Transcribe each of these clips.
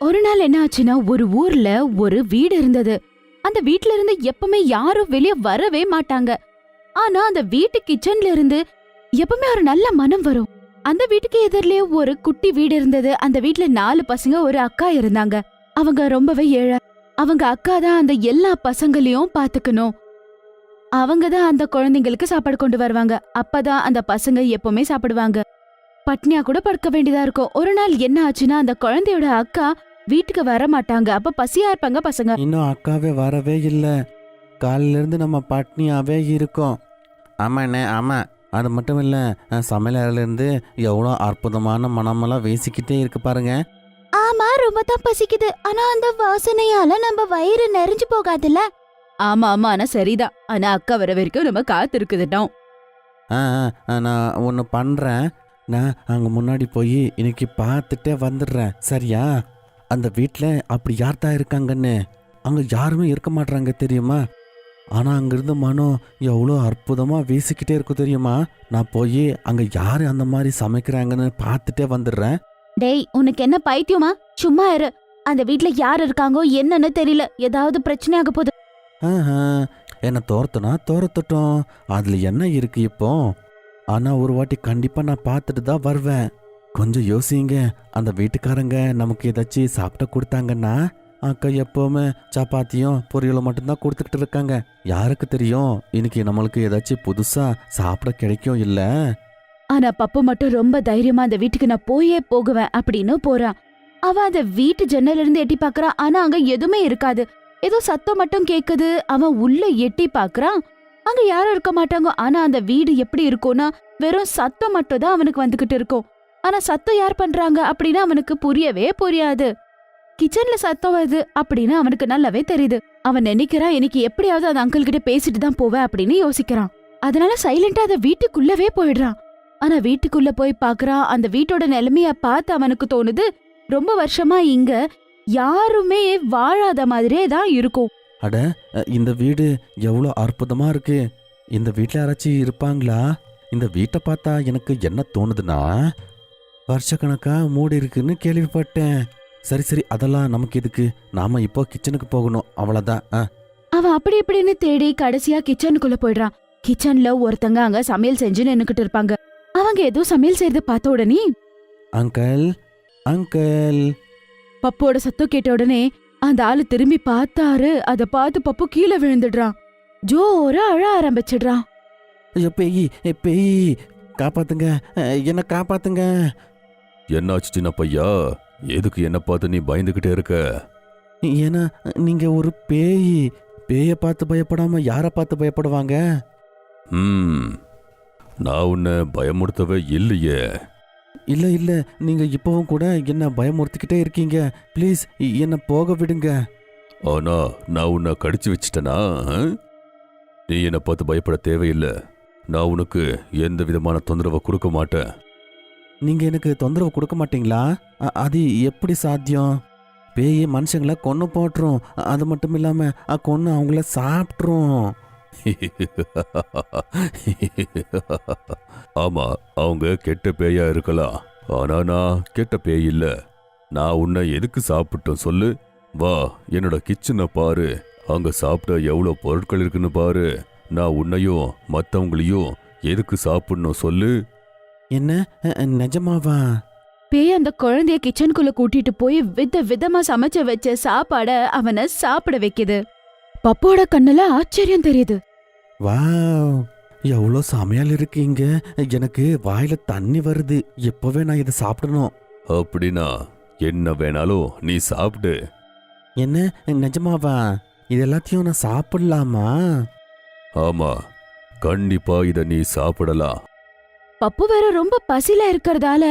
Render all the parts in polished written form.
ஒரு நாள் என்ன ஆச்சுன்னா, ஒரு ஊர்ல ஒரு வீடு இருந்தது. அந்த வீட்ல இருந்து எப்பவுமே யாரும் வெளிய வரவே மாட்டாங்க. ஆனா அந்த வீட்டு கிச்சன்ல இருந்து எப்பவுமே ஒரு நல்ல மனம் வரும். அந்த வீட்டுக்கு எதிரிலே ஒரு குட்டி வீடு இருந்தது. அந்த வீட்ல 4 பசங்க, ஒரு அக்கா இருந்தாங்க. அவங்க ரொம்பவே ஏழை. அவங்க அக்கா தான் அந்த எல்லா பசங்களையும் பாத்துக்கணும். அவங்க தான் அந்த குழந்தைங்களுக்கு சாப்பாடு கொண்டு வருவாங்க. அப்பதான் அந்த பசங்க எப்பவுமே சாப்பிடுவாங்க. பட்னியா கூட படுக்க வேண்டியதா இருக்கும். ஒரு நாள் என்ன ஆச்சுன்னா, அந்த குழந்தையோட அக்கா வீட்டுக்கு வர மாட்டாங்க. அப்ப பசியா இருப்பாங்க பசங்க. இன்னும் அக்காவே வரவே இல்லை. காலையில இருந்து நம்ம பட்னியாவே இருக்கோம். ஆமாண்ணே, ஆமா. அது மட்டும் இல்லை, சமையல் அறையிலேருந்து எவ்வளோ அற்புதமான மனமெல்லாம் வீசிக்கிட்டே இருக்கு பாருங்க. ஆமா, ரொம்ப தான் பசிக்குது. ஆனா அந்த வாசனையால நம்ம வயிறு நிறைஞ்சு போகாதுல்ல. ஆமா ஆமா, ஆனா சரிதான். ஆனா அக்கா வர வரைக்கும் நம்ம காத்து இருக்குதுட்டோம். நான் ஒன்று பண்ணுறேன். நான் அங்கே முன்னாடி போய் இன்னைக்கு பார்த்துட்டே வந்துடுறேன், சரியா? அந்த வீட்டில் அப்படி யார் தான் இருக்காங்கன்னு அங்கே யாருமே இருக்க மாட்றாங்க தெரியுமா? ஆனால் அங்கேருந்து மனம் எவ்வளோ அற்புதமாக வீசிக்கிட்டே இருக்கும் தெரியுமா? நான் போய் அங்கே யார் அந்த மாதிரி சமைக்கிறாங்கன்னு பார்த்துட்டே வந்துடுறேன். டேய், உனக்கு என்ன பைத்தியமா? சும்மா இரு. அந்த வீட்ல யார் இருக்காங்கோ என்னன்னு தெரியல. ஏதாவது பிரச்சனையாக போகுது. என்னை தோர்த்தனா தோரத்தட்டும், அதில் என்ன இருக்கு இப்போ? ஆனால் ஒரு வாட்டி கண்டிப்பாக நான் பார்த்துட்டு தான் வருவேன். கொஞ்சம் யோசிங்க. அந்த வீட்டுக்காரங்க நமக்கு ஏதாச்சும் சாப்பிட்ட கொடுத்தாங்கன்னா, அக்கா எப்போவுமே சப்பாத்தியும் பொரியலும் மட்டும்தான் கொடுத்துக்கிட்டு இருக்காங்க. யாருக்கு தெரியும், இன்னைக்கு நம்மளுக்கு ஏதாச்சும் புதுசாக சாப்பிட கிடைக்கும் இல்லை? ஆனா பப்பு மட்டும் ரொம்ப தைரியமா அந்த வீட்டுக்கு நான் போயே போகுவேன் அப்படின்னு போறான். அவ அந்த வீட்டு ஜன்னல இருந்து எட்டி பாக்குறான். ஆனா அங்க எதுவுமே இருக்காது. ஏதோ சத்தம் மட்டும் கேக்குது. அவன் உள்ள எட்டி பாக்குறான். அங்க யாரும் இருக்க மாட்டாங்க. ஆனா அந்த வீடு எப்படி இருக்கும்னா, வெறும் சத்தம் மட்டும் தான் அவனுக்கு வந்துகிட்டு இருக்கும். ஆனா சத்தம் யார் பண்றாங்க அப்படின்னு அவனுக்கு புரியவே புரியாது. கிச்சன்ல சத்தம் வருது அப்படின்னு அவனுக்கு நல்லாவே தெரியுது. அவன் நினைக்கிறான், இன்னைக்கு எப்படியாவது அந்த அங்கிள் கிட்ட பேசிட்டு தான் போவேன் அப்படின்னு யோசிக்கிறான். அதனால சைலண்டா அந்த வீட்டுக்குள்ளவே போயிடுறான். ஆனா வீட்டுக்குள்ள போய் பாக்குறான். அந்த வீட்டோட நிலைமைய பார்த்து அவனுக்கு தோணுது, ரொம்ப வருஷமா இங்க யாருமே வாழாத மாதிரியே தான் இருக்கும். அட, இந்த வீடு எவ்வளோ அற்புதமா இருக்கு. இந்த வீட்டில் யாராச்சும் இருப்பாங்களா? இந்த வீட்டை பார்த்தா எனக்கு என்ன தோணுதுன்னா, வருஷக்கணக்கா மூடி இருக்குன்னு கேள்விப்பட்டேன். சரி சரி, அதெல்லாம் நமக்கு எதுக்கு? நாம இப்போ கிச்சனுக்கு போகணும், அவ்வளவுதான். அவன் அப்படி இப்படின்னு தேடி கடைசியா கிச்சனுக்குள்ள போயிடுறான். கிச்சன்ல ஒருத்தங்க அங்க சமையல் செஞ்சு நின்னுக்கிட்டு இருப்பாங்க. அவங்க ஏதோ சமையல் செய்யறத பார்த்த உடனே, அங்கிள் அங்கிள், பப்போட சத்தம் கேட்ட உடனே அந்த ஆளு திரும்பி பார்த்தாரு. அத பார்த்து பப்பு கீழே விழுந்துடுறான். ஜோரா அழ ஆரம்பிச்சிடுறான். ஐயோ பேய், பேய், காப்பாத்துங்க, என்ன காப்பாத்துங்க. என்னாச்சு சின்ன பையா? எதுக்கு என்ன பார்த்து நீ பயந்துகிட்டே இருக்க? ஏன்னா நீங்க ஒரு பேய். பேயை பார்த்து பயப்படாம யாரை பார்த்து பயப்படுவாங்க? நான் உன்னை பயமுறுத்தவே இல்லையே. இல்ல இல்ல, நீங்க இப்பவும் கூட என்ன பயமுறுத்திக்கிட்டே இருக்கீங்க. ப்ளீஸ் என்ன போக விடுங்க. ஆனா நான் உன்னை கடிச்சு வச்சிட்டனா? நீ என்னை பார்த்து பயப்பட தேவையில்லை. நான் உனக்கு எந்த விதமான தொந்தரவை கொடுக்க மாட்டேன். நீங்க எனக்கு தொந்தரவு கொடுக்க மாட்டீங்களா? அது எப்படி சாத்தியம்? பேய் மனுஷங்களை கொன்னு போட்டுரும். அது மட்டும் இல்லாம கொன்னு அவங்கள சாப்பிட்ரும். ஆமா, அவங்க கெட்ட பேயா இருக்கலாம். ஆனா நான் கெட்ட பேய் இல்ல. நான் உன்னை எதுக்கு சாப்பிட்டோம் சொல்லு? வா, என்னோட கிச்சனை பாரு. அங்க சாப்பிட்ட எவ்வளவு பொருட்கள் இருக்குன்னு பாரு. நான் உன்னையும் மத்தவங்களையும் எதுக்கு சாப்பிடணும் சொல்லு? என்ன, நிஜமாவா? பேய் அந்த குழந்தைய கிச்சனுக்குள்ள கூட்டிட்டு போய் வித விதமா சமைச்சு வச்ச சாப்பாட அவனை சாப்பிட வைக்குது. பப்போட கண்ணுல ஆச்சரியம் தெரியுது. வாவ், எவ்வளோ சமையல் இருக்கீங்க. எனக்கு வாயில தண்ணி வருது. எப்பவே நான் இதை சாப்பிடணும். அப்படின்னா என்ன வேணாலும் நீ சாப்பிடு. என்ன, நிஜமாவா? இது எல்லாத்தையும் நான் சாப்பிடலாமா? ஆமா, கண்டிப்பா இத நீ சாப்பிடலாம். பப்பு வேற ரொம்ப பசில இருக்கறதால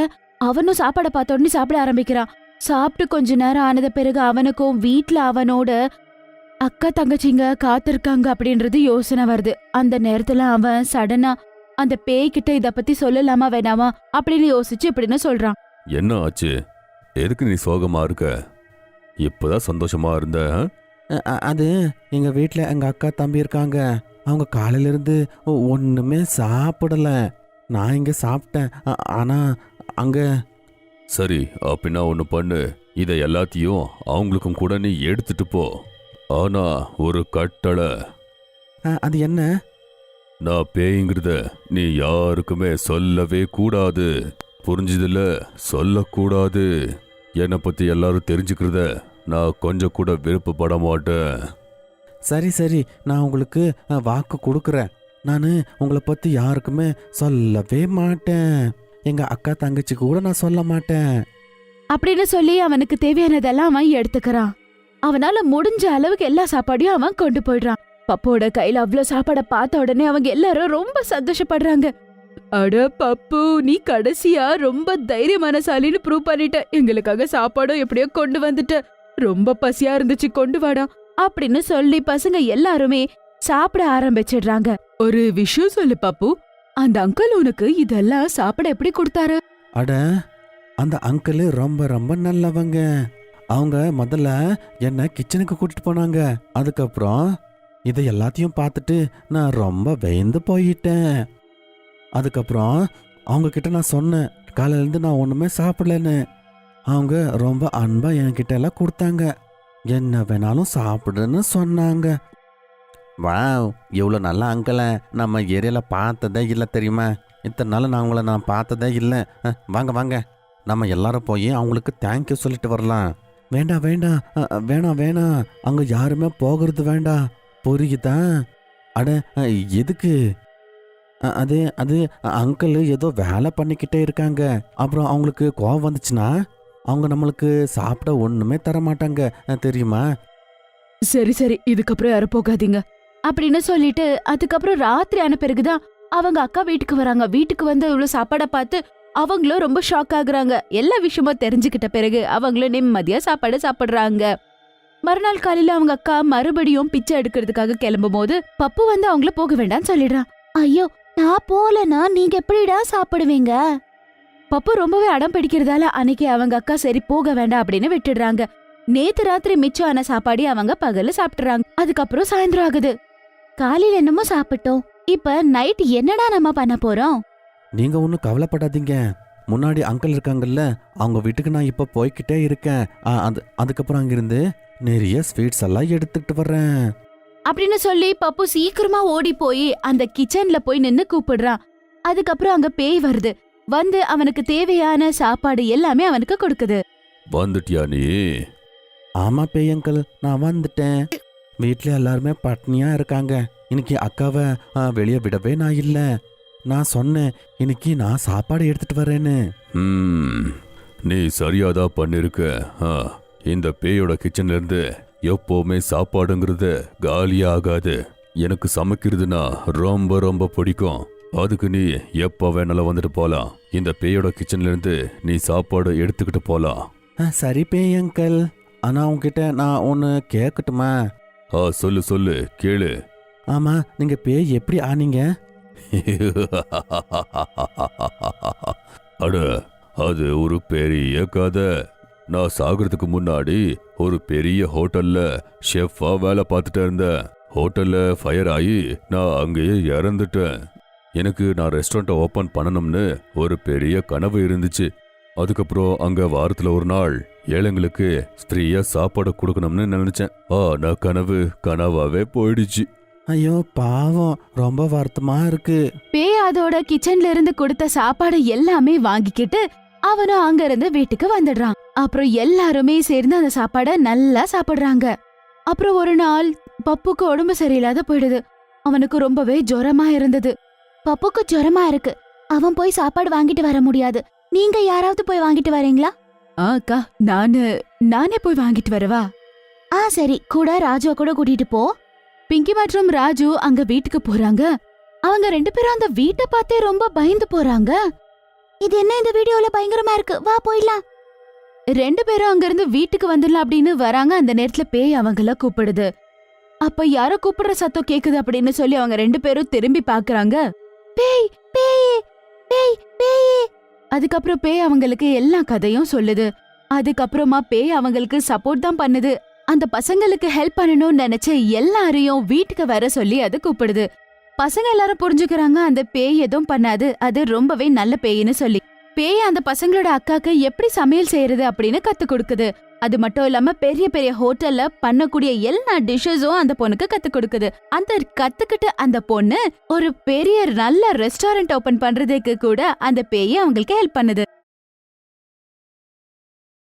அவனும் சாப்பாட பார்த்த உடனே சாப்பிட ஆரம்பிக்கிறான். சாப்பிட்டு கொஞ்ச நேரம் ஆனத பிறகு அவனுக்கும் வீட்ல அவனோட அக்கா தங்கச்சிங்க காத்திருக்காங்க அப்படின்றது யோசனை வருது. அந்த நேரத்துல அவன் சடனா அந்த பேய்கிட்ட இத பத்தி சொல்லலாமா வேணாமா அப்படின்னு யோசிச்சு இப்படின்னு சொல்றான். என்ன ஆச்சு? எதுக்கு நீ சோகமா இருக்க? இப்பதான் சந்தோஷமா இருந்த. அது எங்க வீட்டில் எங்க அக்கா தம்பி இருக்காங்க. அவங்க காலையில இருந்து ஒண்ணுமே சாப்பிடல. நான் இங்க சாப்பிட்டேன். ஆனா அங்க. சரி, அப்படின்னா ஒன்று பண்ணு. இதை எல்லாத்தையும் அவங்களுக்கும் கூட நீ எடுத்துட்டு போ. ஆனா ஒரு கட்டளை, அது என்ன? நான் பேய்ங்கிறத நீ யாருக்குமே சொல்லவே கூடாது. புரிஞ்சுதுல? சொல்லக்கூடாது. என்னை பத்தி எல்லாரும் தெரிஞ்சுக்கிறத நான் கொஞ்சம் கூட விருப்பப்பட மாட்டேன். சரி சரி, நான் உங்களுக்கு வாக்கு கொடுக்குறேன். நான் உங்களை பற்றி யாருக்குமே சொல்லவே மாட்டேன். எங்கள் அக்கா தங்கச்சிக்கு கூட நான் சொல்ல மாட்டேன் அப்படின்னு சொல்லி அவனுக்கு தேவையானதெல்லாம் அவன் எடுத்துக்கிறான். அவனால முடிஞ்ச அளவுக்கு எல்லா சாப்பாடையும் அவன் கொண்டு போயிடுறான். பப்போட கையில அவ்வளவு சாப்பாடை பார்த்த உடனே அவங்க எல்லாரும் ரொம்ப சந்தோஷப்படுறாங்க. அட பப்பு, நீ கடைசியா ரொம்ப தைரியமானசாலின்னு ப்ரூவ் பண்ணிட்ட. எங்களுக்காக சாப்பாடும் எப்படியோ கொண்டு வந்துட்ட. ரொம்ப பசியா இருந்துச்சு, கொண்டு வாடா அப்படின்னு சொல்லி பசங்க எல்லாருமே சாப்பிட ஆரம்பிச்சிடுறாங்க. ஒரு விஷயம் சொல்லு பப்பு, அந்த அங்கிள் உனக்கு இதெல்லாம் சாப்பிட எப்படி கொடுத்தாரு? அட, அந்த அங்கிள் ரொம்ப ரொம்ப நல்லவங்க. அவங்க முதல்ல என்னை கிச்சனுக்கு கூட்டிட்டு போனாங்க. அதுக்கப்புறம் இதை எல்லாத்தையும் பார்த்துட்டு நான் ரொம்ப பயந்து போயிட்டேன். அதுக்கப்புறம் அவங்க கிட்ட நான் சொன்னேன், காலையிலேருந்து நான் ஒன்றுமே சாப்பிடலன்னு. அவங்க ரொம்ப அன்பா என்கிட்ட எல்லாம் கொடுத்தாங்க. என்ன வேணாலும் சாப்பிடுன்னு சொன்னாங்க. வாவ், இவ்வளோ நல்ல அங்கிளை நம்ம ஏரியாவில் பார்த்ததே இல்லை தெரியுமா? இத்தனை நாள் நான் பார்த்ததே இல்லை. வாங்க வாங்க, நம்ம எல்லாரும் போய் அவங்களுக்கு தேங்க்யூ சொல்லிட்டு வரலாம். வேண்டாம் வேண்டாம், வேணாம் வேணாம், அங்கே யாருமே போகிறது வேண்டாம், புரியுதா? அட, எதுக்கு? அது அது அங்கிள் ஏதோ வேலை பண்ணிக்கிட்டே இருக்காங்க. அப்புறம் அவங்களுக்கு கோவம் வந்துச்சுன்னா அவங்க நம்மளுக்கு சாப்பிட ஒன்றுமே தர மாட்டாங்க, தெரியுமா? சரி சரி, இதுக்கப்புறம் யாரும் போகாதீங்க அப்படின்னு சொல்லிட்டு அதுக்கப்புறம் ராத்திரி ஆன பிறகுதான் அவங்க அக்கா வீட்டுக்கு வராங்க. வீட்டுக்கு வந்து இவ்வளவு சாப்பாடை பார்த்து அவங்களும் ரொம்ப ஷாக் ஆகுறாங்க. எல்லா விஷயமும் தெரிஞ்சுக்கிட்ட பிறகு அவங்களும் நிம்மதியா சாப்பாடு சாப்பிடுறாங்க. மறுநாள் காலையில அவங்க அக்கா மறுபடியும் பிச்சை எடுக்கிறதுக்காக கிளம்பும் போது பப்பு வந்து அவங்கள போக வேண்டாம்னு சொல்லிடுறான். ஐயோ, நான் போலனா நீங்க எப்படிடா சாப்பிடுவீங்க? பப்பு ரொம்பவே அடம் பிடிக்கிறதால அன்னைக்கு அவங்க அக்கா சரி போக வேண்டாம் அப்படின்னு விட்டுடுறாங்க. நேத்து ராத்திரி மிச்சம் ஆன சாப்பாடி அவங்க பகல்ல சாப்பிட்டுறாங்க. அதுக்கப்புறம் சாயந்தரம் ஆகுது. காலையில என்னமோ சாப்பிட்டோம், இப்ப நைட் என்னடா நம்ம பண்ண போறோம்? நீங்க ஒன்றும் கவலைப்படாதீங்க. முன்னாடி அங்கிள் இருக்காங்கல்ல, அவங்க வீட்டுக்கு நான் இப்போ போய்கிட்டே இருக்கேன். அதுக்கப்புறம் அங்கிருந்து நிறைய ஸ்வீட்ஸ் எல்லாம் எடுத்துக்கிட்டு வர்றேன் அப்படின்னு சொல்லி பப்பு சீக்கிரமா ஓடி போய் அந்த கிச்சன்ல போய் நின்னு கூப்பிடுறான். அதுக்கப்புறம் அங்க பேய் வருது. வந்து அவனுக்கு தேவையான சாப்பாடு எல்லாமே அவனுக்கு கொடுக்குது. வந்துட்டியா நீ? ஆமா பேய் அங்கிள், நான் வந்துட்டேன். வீட்டில் எல்லாருமே பட்னியா இருக்காங்க. இன்னைக்கு அக்காவை வெளியே விடவே நான் இல்லை. நான் சொன்னேன் இன்னைக்கு நான் சாப்பாடு எடுத்துட்டு வரேன்னு. நீ சரியாதான் பண்ணிருக்க. இந்த பேயோட கிச்சன்ல இருந்து எப்பவுமே சாப்பாடுங்கிறது காலியா ஆகாது. எனக்கு சமைக்கிறதுனா ரொம்ப ரொம்ப பிடிக்கும். அதுக்கு நீ எப்ப வேணாலும் வந்துட்டு போலாம். இந்த பேயோட கிச்சன்ல இருந்து நீ சாப்பாடு எடுத்துக்கிட்டு போலாம். சரி பேய் அங்கிள், ஆனா உங்ககிட்ட நான் ஒன்று கேட்கட்டுமா? சொல்லு சொல்லு, கேளு. ஆமா, நீங்க பேய் எப்படி ஆனீங்க? அட, அது ஒரு பெரிய கதை. நான் சாகிறதுக்கு முன்னாடி ஒரு பெரிய ஹோட்டல்ல ஷெஃபா வேலை பார்த்துட்டு இருந்தேன். ஹோட்டல்ல ஃபயர் ஆகி நான் அங்கேயே இறந்துட்டேன். எனக்கு நான் ரெஸ்டாரண்ட்டை ஓப்பன் பண்ணணும்னு ஒரு பெரிய கனவு இருந்துச்சு. அதுக்கப்புறம் அங்க வாரத்துல ஒரு நாள் ஏழைங்களுக்கு ஃப்ரீயா சாப்பாடு கொடுக்கணும்னு நினைச்சேன். நான் கனவு கனவாவே போயிடுச்சு. ஐயோ பாவம், ரொம்ப வருத்தமா இருக்கு. பேய் அதோட கிச்சன்ல இருந்து கொடுத்த சாப்பாடு எல்லாமே வாங்கிக்கிட்டு அவனும் அங்க இருந்து வீட்டுக்கு வந்துடுறான். அப்புறம் எல்லாருமே சேர்ந்து அந்த சாப்பாட நல்லா சாப்பிடுறாங்க. அப்புறம் ஒரு நாள் பப்புக்கு உடம்பு சரியில்லாத போயிடுது. அவனுக்கு ரொம்பவே ஜுரமா இருந்தது. பப்புக்கு ஜுரமா இருக்கு, அவன் போய் சாப்பாடு வாங்கிட்டு வர முடியாது. நீங்க யாராவது போய் வாங்கிட்டு வரீங்களா? அக்கா, நானே போய் வாங்கிட்டு வரவா? சரி, கூட ராஜுவ கூட கூட்டிட்டு போ. பிங்கி மற்றும் ராஜு அங்க வீட்டுக்கு போறாங்க. அவங்க 2 பேரும் அந்த வீட்டை பார்த்தே ரொம்ப பயந்து போறாங்க. இது என்ன இந்த வீடியோல பயங்கரமா இருக்கு, வா போயிடலாம். 2 பேரும் அங்க இருந்து வீட்டுக்கு வந்துடலாம் அப்படின்னு வராங்க. அந்த நேரத்துல பேய் அவங்கள கூப்பிடுது. அப்ப யாரோ கூப்பிடுற சத்தம் கேக்குது அப்படின்னு சொல்லி அவங்க 2 பேரும் திரும்பி பாக்குறாங்க. பேய் பேய் பேய் பேய். அதுக்கப்புறம் பேய் அவங்களுக்கு எல்லா கதையும் சொல்லுது. அதுக்கப்புறமா பேய் அவங்களுக்கு சப்போர்ட் தான் பண்ணுது. அந்த பசங்களுக்கு ஹெல்ப் பண்ணணும்னு நினைச்சு எல்லாரையும் வீட்டுக்கு வர சொல்லி அது கூப்பிடுது. பசங்க எல்லாரும் புரிஞ்சுக்கிறாங்க அந்த பேய் எதுவும் பண்ணாது, அது ரொம்பவே நல்ல பேயின்னு சொல்லி. பேய் அந்த பசங்களோட அக்காக்கு எப்படி சமையல் செய்யறது அப்படின்னு கத்து கொடுக்குது. அது மட்டும் இல்லாம பெரிய பெரிய ஹோட்டல்ல பண்ணக்கூடிய எல்லா டிஷ்ஷஸும் அந்த பொண்ணுக்கு கத்து கொடுக்குது. அந்த கத்துக்கிட்டு அந்த பொண்ணு ஒரு பெரிய நல்ல ரெஸ்டாரண்ட் ஓபன் பண்றதுக்கு கூட அந்த பேய் அவங்களுக்கு ஹெல்ப் பண்ணுது.